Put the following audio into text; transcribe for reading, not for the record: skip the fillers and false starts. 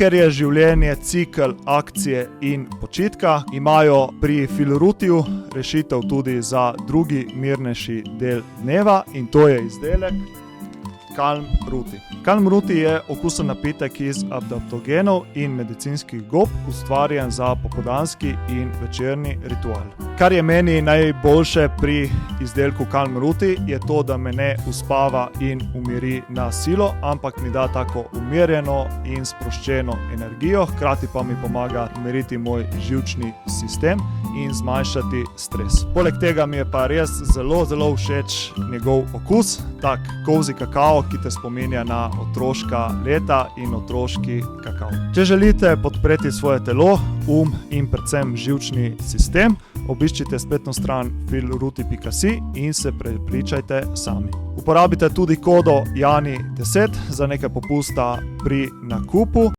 Ker je življenje cikel akcije in počitka, imajo pri Filrutiju rešitev tudi za drugi mirnejši del dneva in to je izdelek Calm Ruti. Calm Ruti je okusen napitek iz adaptogenov in medicinskih gob, ustvarjen za popoldanski in večerni ritual. Kar je meni najboljše pri izdelku Calm Ruti, je to, da me ne uspava in umiri na silo, ampak mi da tako umirjeno in sproščeno energijo, hkrati pa mi pomaga umiriti moj živčni sistem in zmanjšati stres. Poleg tega mi je pa res zelo všeč njegov okus, tak kozji kakao, ki te spominja na otroška leta in otroški kakao. Če želite podpreti svoje telo, in predvsem živčni sistem, obiščite spletno stran filruti.si in se prepričajte sami. Uporabite tudi kodo JANI10 za nekaj popusta pri nakupu.